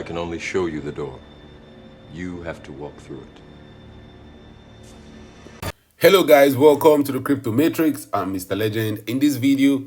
can only show you the door. You have to walk through it. Hello guys, welcome to the Crypto Matrix. I'm Mr. Legend. In this video,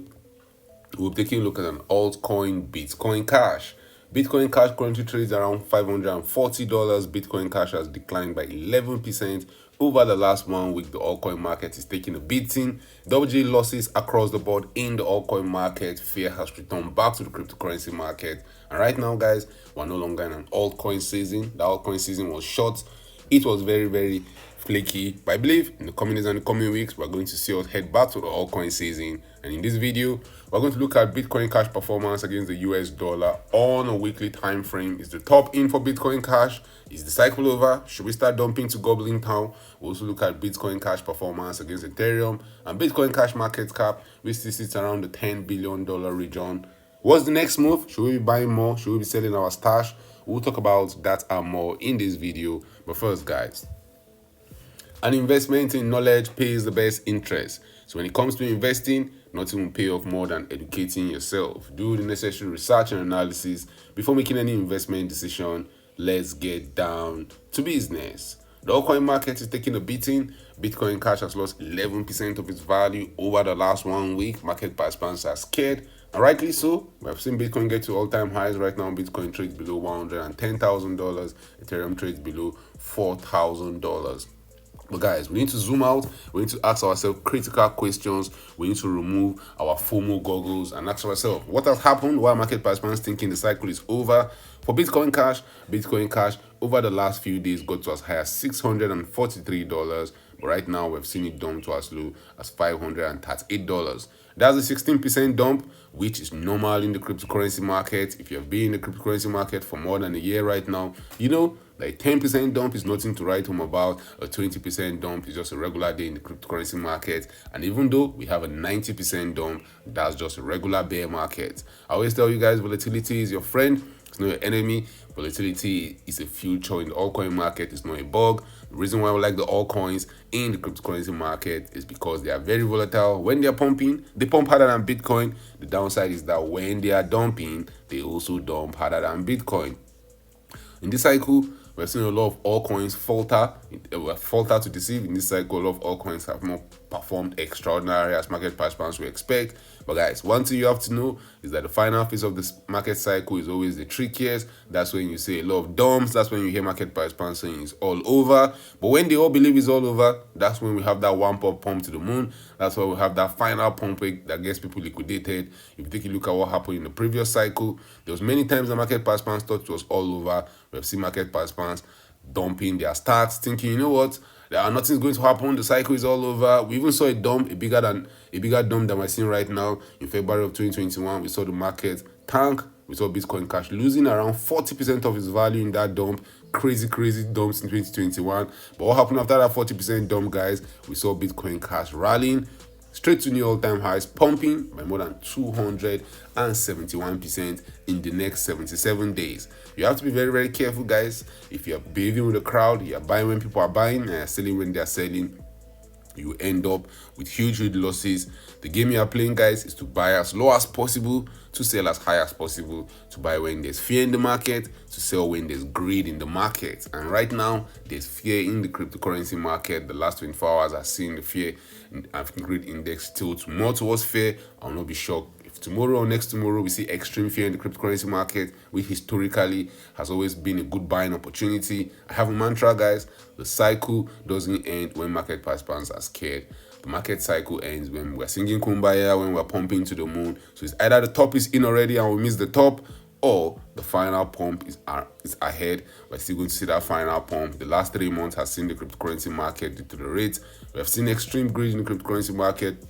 we'll be taking a look at an altcoin, Bitcoin Cash. Bitcoin Cash currently trades around $540. Bitcoin Cash has declined by 11% over the last 1 week. The altcoin market is taking a beating. WJ losses across the board in the altcoin market. Fear has returned back to the cryptocurrency market. And right now, guys, we're no longer in an altcoin season. The altcoin season was short. It was very flaky, but I believe in the coming days and the coming weeks, we're going to see us head back to the altcoin season. And in this video, we're going to look at Bitcoin Cash performance against the US dollar on a weekly time frame. Is the top in for Bitcoin Cash? Is the cycle over? Should we start dumping to gobbling town? We'll also look at Bitcoin Cash performance against Ethereum and Bitcoin Cash market cap, which still sits around the $10 billion region. What's the next move? Should we be buying more? Should we be selling our stash? We'll talk about that and more in this video. But first, guys, an investment in knowledge pays the best interest. So when it comes to investing, nothing will pay off more than educating yourself. Do the necessary research and analysis before making any investment decision. Let's get down to business. The altcoin market is taking a beating. Bitcoin Cash has lost 11% of its value over the last 1 week. Market participants are scared, and rightly so. We have seen Bitcoin get to all-time highs right now. Bitcoin trades below $110,000. Ethereum trades below $4,000. But guys, we need to zoom out. We need to ask ourselves critical questions. We need to remove our FOMO goggles and ask ourselves, what has happened? Why are market participants thinking the cycle is over? For Bitcoin Cash over the last few days got to as high as $643. But right now, we've seen it dump to as low as $538. That's a 16% dump, which is normal in the cryptocurrency market. If you've been in the cryptocurrency market for more than a year right now, you know, like 10% dump is nothing to write home about. A 20% dump is just a regular day in the cryptocurrency market. And even though we have a 90% dump, that's just a regular bear market. I always tell you guys, volatility is your friend. It's not your enemy. Volatility is a future in the altcoin market. It's not a bug. The reason why we like the altcoins in the cryptocurrency market is because they are very volatile. When they are pumping, they pump harder than Bitcoin. The downside is that when they are dumping, they also dump harder than Bitcoin. In this cycle, we're seeing a lot of altcoins falter to deceive. In this cycle, a lot of altcoins have not performed extraordinary as market participants would expect. But guys, one thing you have to know is that the final phase of this market cycle is always the trickiest. That's when you see a lot of dumps. That's when you hear market participants saying it's all over. But when they all believe it's all over, that's when we have that one pump to the moon. That's why we have that final pump that gets people liquidated. If you take a look at what happened in the previous cycle, there was many times the market participants thought it was all over. We have seen market participants dumping their stocks, thinking, you know what, nothing's going to happen. The cycle is all over. We even saw a dump, a bigger dump than we're seeing right now. In February of 2021, we saw the market tank. We saw Bitcoin Cash losing around 40% of its value in that dump. Crazy dumps in 2021. But what happened after that 40% dump, guys? We saw Bitcoin Cash rallying straight to new all-time highs, pumping by more than 271% in the next 77 days. You have to be very careful, guys. If you're behaving with the crowd, you're buying when people are buying and you're selling when they're selling, you end up with huge losses. The game you are playing, guys, is to buy as low as possible, to sell as high as possible, to buy when there's fear in the market, to sell when there's greed in the market. And right now, there's fear in the cryptocurrency market. The last 24 hours have seen the fear and greed index tilt more towards fear. I'll not be shocked if tomorrow or next tomorrow we see extreme fear in the cryptocurrency market, which historically has always been a good buying opportunity. I have a mantra, guys. The cycle doesn't end when market participants are scared. The market cycle ends when we're singing Kumbaya, when we're pumping to the moon. So it's either the top is in already and we miss the top, or the final pump is ahead. We're still going to see that final pump. The last 3 months has seen the cryptocurrency market deteriorate. We have seen extreme greed in the cryptocurrency market.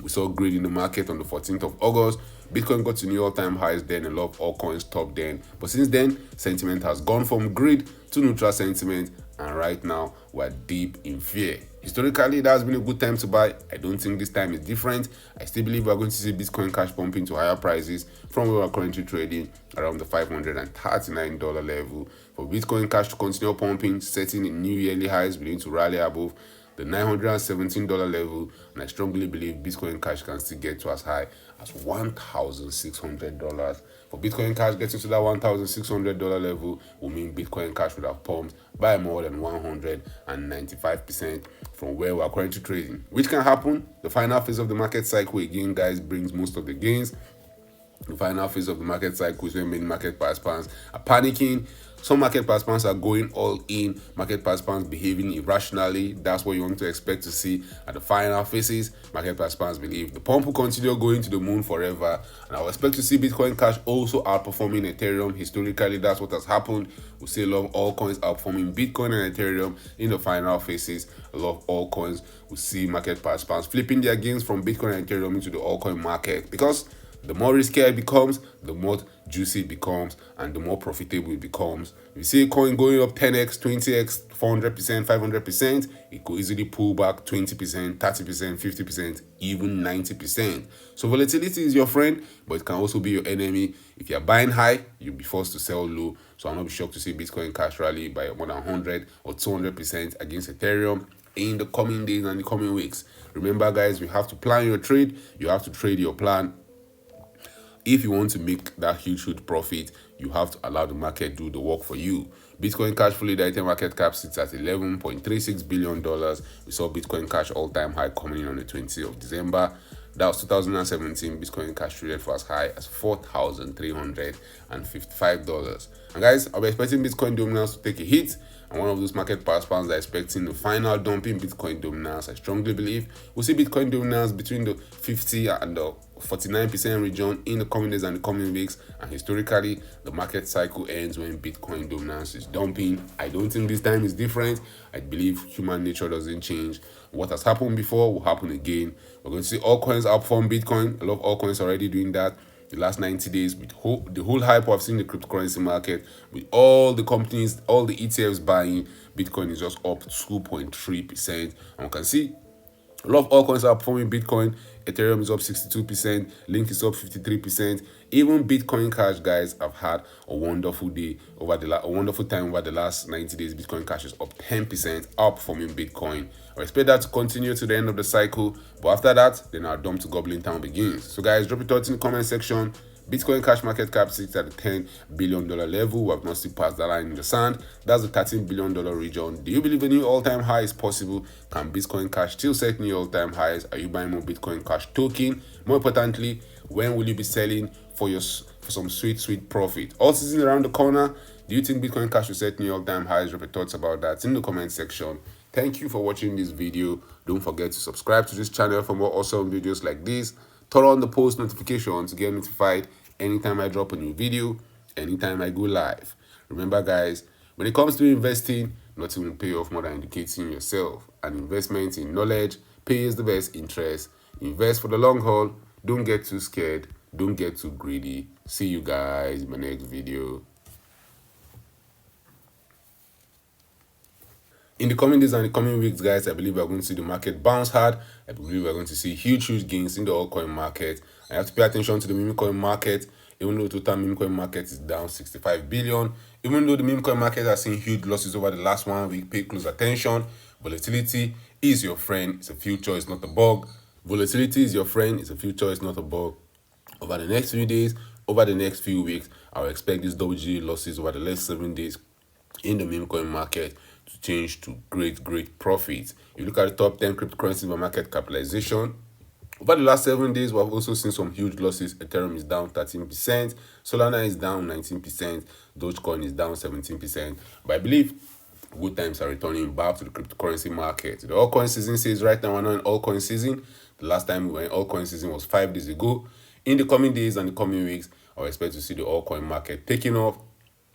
We saw greed in the market on the 14th of August. Bitcoin got to new all-time highs then. A lot of altcoins topped then. But since then, sentiment has gone from greed to neutral sentiment. And right now, we're deep in fear. Historically, that has been a good time to buy. I don't think this time is different. I still believe we're going to see Bitcoin Cash pumping to higher prices from where we're currently trading around the $539 level. For Bitcoin Cash to continue pumping, setting new yearly highs, we need to rally above the $917 level, and I strongly believe Bitcoin Cash can still get to as high as $1,600 For Bitcoin Cash getting to that $1,600 level will mean Bitcoin Cash would have pumped by more than 195% from where we are currently trading, which can happen. The final phase of the market cycle again, guys, brings most of the gains. The final phase of the market cycle is when many market participants are panicking. Some market participants are going all in. Market participants behaving irrationally. That's what you want to expect to see at the final phases. Market participants believe the pump will continue going to the moon forever. And I will expect to see Bitcoin Cash also outperforming Ethereum. Historically, that's what has happened. We see a lot of altcoins outperforming Bitcoin and Ethereum in the final phases. A lot of altcoins, we see market participants flipping their gains from Bitcoin and Ethereum into the altcoin market, because the more riskier it becomes, the more juicy it becomes, and the more profitable it becomes. If you see a coin going up 10x, 20x, 400%, 500%, it could easily pull back 20%, 30%, 50%, even 90%. So volatility is your friend, but it can also be your enemy. If you're buying high, you'll be forced to sell low. So I'm not shocked to see Bitcoin Cash rally by more than 100 or 200% against Ethereum in the coming days and the coming weeks. Remember, guys, you have to plan your trade. You have to trade your plan. If you want to make that huge profit, you have to allow the market do the work for you. Bitcoin Cash fully diluted market cap sits at $11.36 billion. We saw Bitcoin Cash all-time high coming in on the 20th of December. That was 2017. Bitcoin Cash traded for as high as $4,355. And guys, I'll be expecting Bitcoin dominance to take a hit. And one of those market participants are expecting the final dumping Bitcoin dominance. I strongly believe we'll see Bitcoin dominance between the 50 and the 49% region in the coming days and the coming weeks. And historically, the market cycle ends when Bitcoin dominance is dumping. I don't think this time is different. I believe human nature doesn't change. What has happened before will happen again. We're going to see altcoins outperform Bitcoin. A lot of altcoins are already doing that. The last 90 days, with the whole hype I've seen in the cryptocurrency market, with all the companies, all the ETFs buying, Bitcoin is just up 2.3%. And we can see a lot of altcoins are performing Bitcoin. Ethereum is up 62%. Link is up 53%. Even Bitcoin Cash, guys, have had a wonderful day over a wonderful time over the last 90 days. Bitcoin Cash is up 10%, outperforming Bitcoin. I expect that to continue to the end of the cycle. But after that, then our dump to goblin town begins. So, guys, drop your thoughts in the comment section. Bitcoin Cash market cap sits at the $10 billion level. We have not still passed that line in the sand. That's the $13 billion region. Do you believe a new all-time high is possible? Can Bitcoin Cash still set new all-time highs? Are you buying more Bitcoin Cash token? More importantly, when will you be selling for some sweet profit? All season around the corner. Do you think Bitcoin Cash will set new all-time highs? Drop your thoughts about that in the comment section. Thank you for watching this video. Don't forget to subscribe to this channel for more awesome videos like this. Turn on the post notification to get notified anytime I drop a new video, anytime I go live. Remember, guys, when it comes to investing, nothing will pay off more than educating yourself. An investment in knowledge pays the best interest. Invest for the long haul. Don't get too scared. Don't get too greedy. See you guys in my next video. In the coming days and the coming weeks, guys, I believe we're going to see the market bounce hard. I believe we're going to see huge gains in the altcoin market. I have to pay attention to the meme coin market. Even though the total meme coin market is down 65 billion, even though the meme coin market has seen huge losses over the last 1 week, pay close attention. Volatility is your friend. It's a future, it's not a bug. Volatility is your friend. It's a future, it's not a bug. Over the next few days, over the next few weeks, I will expect these double-digit losses over the last 7 days in the meme coin market to change to great profits. If you look at the top 10 cryptocurrencies by market capitalization, over the last 7 days, we have also seen some huge losses. Ethereum is down 13%, Solana is down 19%, Dogecoin is down 17%. But I believe good times are returning back to the cryptocurrency market. The altcoin season says right now we're not in altcoin season. The last time we were in altcoin season was 5 days ago. In the coming days and the coming weeks, I expect to see the altcoin market taking off.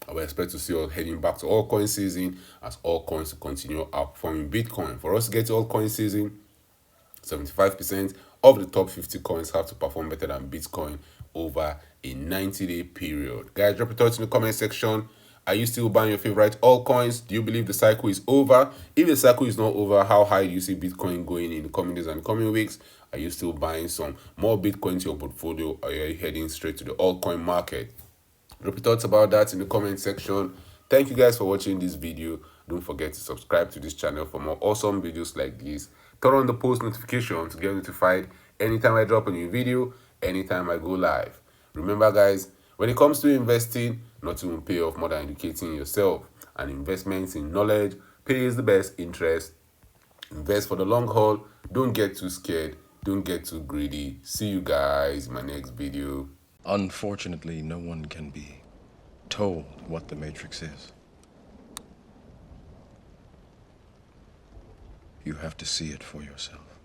I will expect to see us heading back to altcoin season as altcoins continue outperforming Bitcoin. For us to get to altcoin season, 75% of the top 50 coins have to perform better than Bitcoin over a 90-day period. Guys, drop your thoughts in the comment section. Are you still buying your favorite altcoins? Do you believe the cycle is over? If the cycle is not over, how high do you see Bitcoin going in the coming days and coming weeks? Are you still buying some more Bitcoin to your portfolio, or are you heading straight to the altcoin market? Drop your thoughts about that in the comment section. Thank you guys for watching this video. Don't forget to subscribe to this channel for more awesome videos like this. Turn on the post notification to get notified anytime I drop a new video, anytime I go live. Remember, guys, When it comes to investing, nothing will pay off more than educating yourself. And investments in knowledge pays the best interest. Invest for the long haul. Don't get too scared. Don't get too greedy. See you guys in my next video. Unfortunately, no one can be told what the Matrix is. You have to see it for yourself.